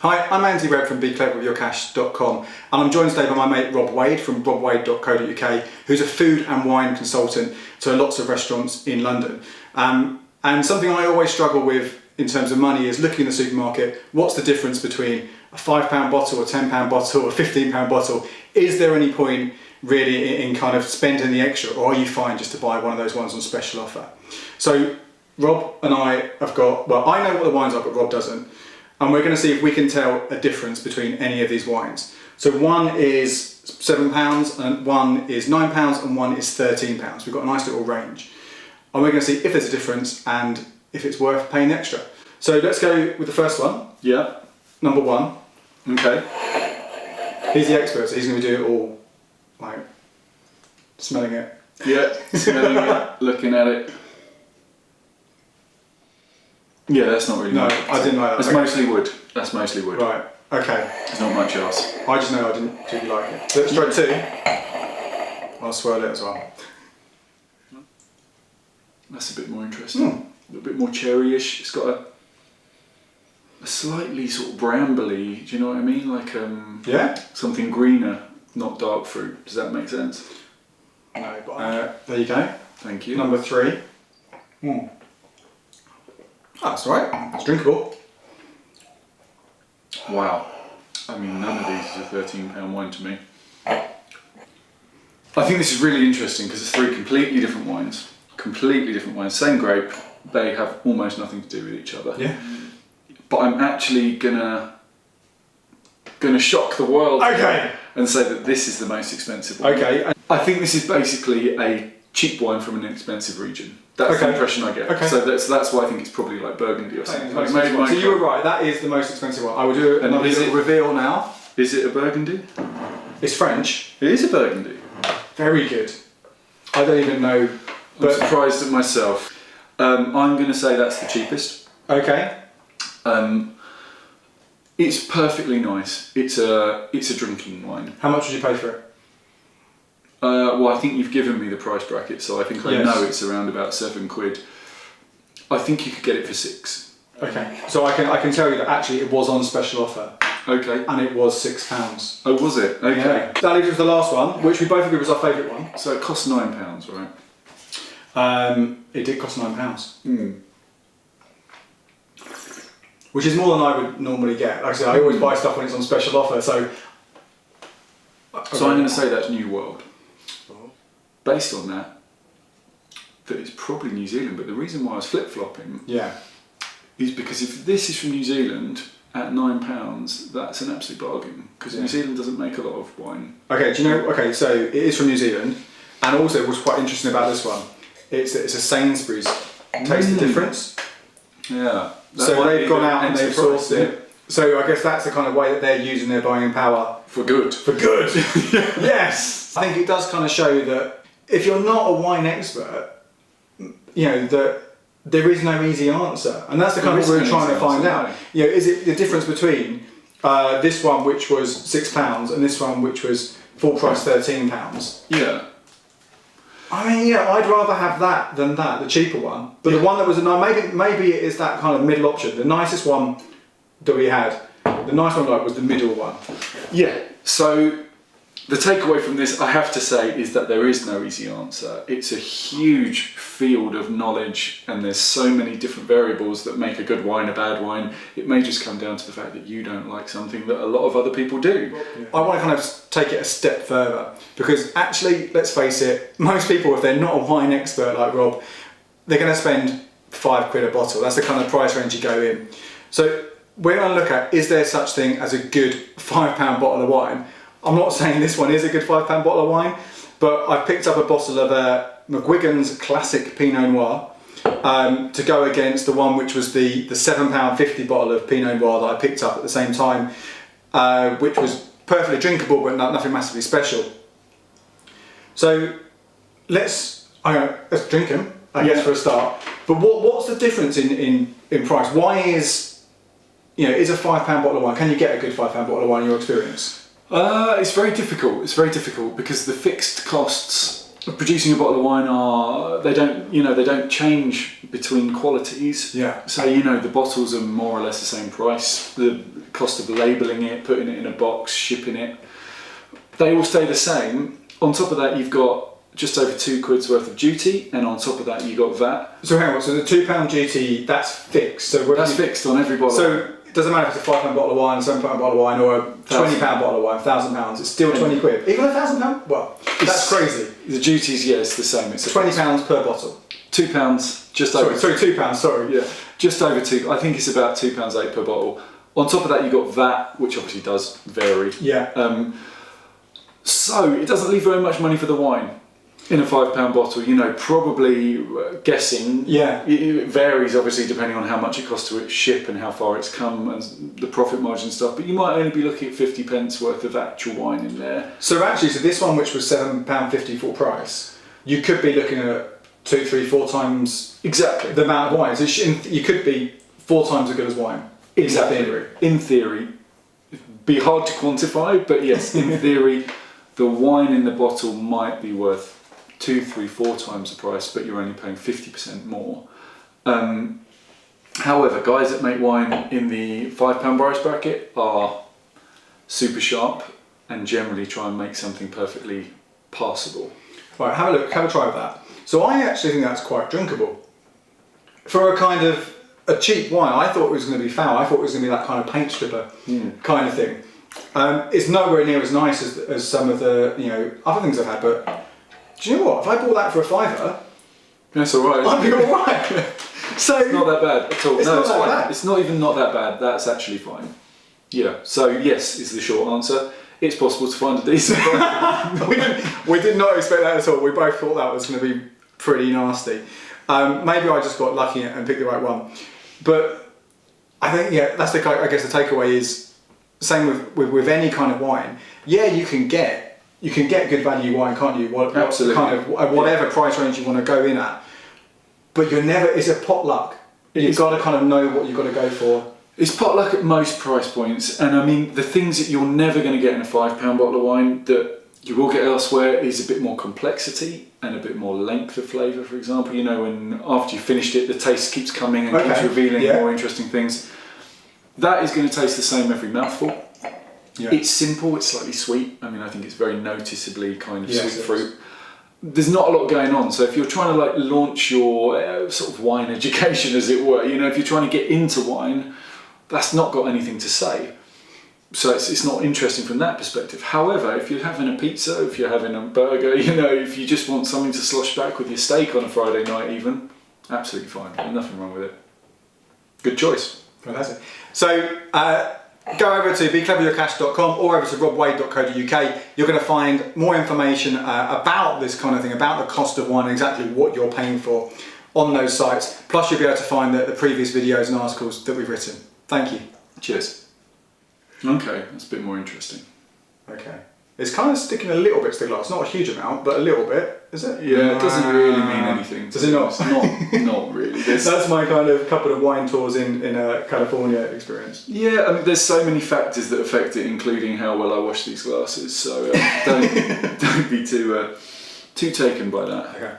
Hi, I'm Andy Webb from BeCleverWithYourCash.com, and I'm joined today by my mate Rob Wade from robwade.co.uk, who's a food and wine consultant to lots of restaurants in London. And something I always struggle with in terms of money is looking in the supermarket, what's the difference between a £5 bottle, a £10 bottle, a £15 bottle? Is there any point really in kind of spending the extra, or are you fine just to buy one of those ones on special offer? So Rob and I have got, well, I know what the wines are, but Rob doesn't. And we're going to see if we can tell a difference between any of these wines. So one is £7, and one is £9, and one is £13. We've got a nice little range. And we're going to see if there's a difference and if it's worth paying the extra. So let's go with the first one. Yeah. Number one. Okay. He's the expert, so he's going to do it all, like, smelling it. Yeah, smelling it, looking at it. Yeah, that's not really No, much. I didn't like that. It's Okay. mostly wood. That's mostly wood. Right, okay. There's not much else. I just know I didn't particularly like it. So let's try two. I'll swirl it as well. That's a bit more interesting. A bit more cherry-ish. It's got a slightly sort of brambly, do you know what I mean? Like Yeah? something greener, not dark fruit. Does that make sense? No, but there you go. Thank you. Number three. Oh, that's all right. It's drinkable. Wow. I mean, none of these is a £13 wine to me. I think this is really interesting because it's three completely different wines. Completely different wines. Same grape. They have almost nothing to do with each other. Yeah. But I'm actually gonna shock the world Okay. and say that this is the most expensive wine. Okay. I think this is basically a cheap wine from an inexpensive region. That's the Okay. impression impression I get. Okay. So that's why I think it's probably like Burgundy or something. Like So you were right. That is the most expensive one. I will do another is little it- reveal now. Is it a Burgundy? It's French. It is a Burgundy. Very good. I don't even know. I'm But surprised at myself. I'm going to say that's the cheapest. okay. It's perfectly nice. It's a drinking wine. How much would you pay for it? Well, I think you've given me the price bracket, so I think I Yes. know it's around about £7. I think you could get it for £6. Okay. So I can tell you that actually it was on special offer, Okay. and it was £6. Oh, was it? Okay. Yeah. That leaves us the last one, which we both agree was our favourite one. So it costs £9, right? It did cost £9. Mm. Which is more than I would normally get. Like I said, I always buy stuff when it's on special offer, so... So I'm going to say that's New World. Based on that it's probably New Zealand, but the reason why I was flip-flopping Yeah. is because if this is from New Zealand at £9, that's an absolute bargain, because Yeah. New Zealand doesn't make a lot of wine. Okay, do you know... Okay, so it is from New Zealand, and also what's quite interesting about this one, it's a Sainsbury's. Taste the difference. Yeah. So they've gone out and they've sourced sourced it. So I guess that's the kind of way that they're using their buying power. for good. For good! Yes! I think it does kind of show that if you're not a wine expert, you know, that there is no easy answer. And that's the kind of what we're trying to find out. You know, is it the difference between this one, which was £6, and this one, which was full price £13? Yeah. I mean, yeah, I'd rather have that than that, the cheaper one. But the one that was maybe it is that kind of middle option. The nicest one that we had, the nice one like was the middle one. Yeah. So the takeaway from this, I have to say, is that there is no easy answer. It's a huge field of knowledge, and there's so many different variables that make a good wine a bad wine. It may just come down to the fact that you don't like something that a lot of other people do. I want to kind of take it a step further, because actually, let's face it, most people, if they're not a wine expert like Rob, they're going to spend £5 a bottle. That's the kind of price range you go in. So we're going to look at, is there such thing as a good £5 bottle of wine? I'm not saying this one is a good £5 bottle of wine, but I picked up a bottle of McGuigan's Classic Pinot Noir to go against the one which was the £7.50 bottle of Pinot Noir that I picked up at the same time, which was perfectly drinkable but nothing massively special. So let's drink them, I guess, for a start. But what's the difference in price? Why is a £5 bottle of wine? Can you get a good £5 bottle of wine in your experience? It's very difficult. It's very difficult because the fixed costs of producing a bottle of wine they don't change between qualities. Yeah. So the bottles are more or less the same price. The cost of labelling it, putting it in a box, shipping it. They all stay the same. On top of that, you've got just over £2 worth of duty, and on top of that, you got VAT. So hang on, so the £2 duty, that's fixed. So That's fixed on every bottle. So it doesn't matter if it's a £5 bottle of wine, a £7 bottle of wine, or a £20 bottle of wine, £1,000. It's still £20. Even £1,000? Well, that's crazy. The duties, yeah, it's the same. It's £20 per bottle. £2, just over. Sorry, £2. Sorry. Yeah, just over two. I think it's about £2.8 per bottle. On top of that, you've got VAT, which obviously does vary. Yeah. So it doesn't leave very much money for the wine in a £5 bottle. You know, probably guessing. Yeah. It varies obviously depending on how much it costs to ship and how far it's come and the profit margin stuff. But you might only be looking at 50p worth of actual wine in there. So actually, this one, which was £7.50 full price, you could be looking at 2, 3, 4 times Exactly. the amount of wine. So you could be 4 times as good as wine. Exactly. In theory. In theory, it'd be hard to quantify, but yes, in theory, the wine in the bottle might be worth 2, 3, 4 times the price, but you're only paying 50% more. However, guys that make wine in the £5 price bracket are super sharp and generally try and make something perfectly passable. Right, have a look, have a try of that. So I actually think that's quite drinkable. For a kind of a cheap wine, I thought it was going to be foul. I thought it was going to be that kind of paint stripper kind of thing. It's nowhere near as nice as some of the other things I've had. But do you know what? If I bought that for a £5, That's all right. I'd be all right. So it's not that bad at all. It's not that fine. bad. It's not even not that bad. That's actually fine. Yeah. So yes is the short answer. It's possible to find a decent price. we did not expect that at all. We both thought that was going to be pretty nasty. Maybe I just got lucky and picked the right one. But I think that's I guess the takeaway is same with any kind of wine. Yeah, you can get good value wine, can't you? Absolutely. Kind of whatever price range you want to go in at. But you're never. It's a potluck. You've got to kind of know what you've got to go for. It's potluck at most price points, and I mean the things that you're never going to get in a £5 bottle of wine that you will get elsewhere is a bit more complexity and a bit more length of flavour. For example, when after you finished it, the taste keeps coming and keeps revealing more interesting things. That is going to taste the same every mouthful. Yeah. It's simple. It's slightly sweet. I mean, I think it's very noticeably kind of sweet fruit. There's not a lot going on, so if you're trying to launch your sort of wine education, as it were, if you're trying to get into wine, that's not got anything to say. So it's not interesting from that perspective. However, if you're having a pizza, if you're having a burger, if you just want something to slosh back with your steak on a Friday night even, absolutely fine. There's nothing wrong with it. Good choice. Fantastic. So go over to becleveryourcash.com or over to robwade.co.uk. You're going to find more information about this kind of thing, about the cost of wine, exactly what you're paying for on those sites. Plus you'll be able to find the previous videos and articles that we've written. Thank you. Cheers. Okay, that's a bit more interesting. Okay. It's kind of sticking a little bit to the glass. Not a huge amount, but a little bit. Is it? Yeah, it doesn't really mean anything. Does it not? It's not really. That's my kind of couple of wine tours in California experience. Yeah, I mean, there's so many factors that affect it, including how well I wash these glasses. So don't be too taken by that. Okay.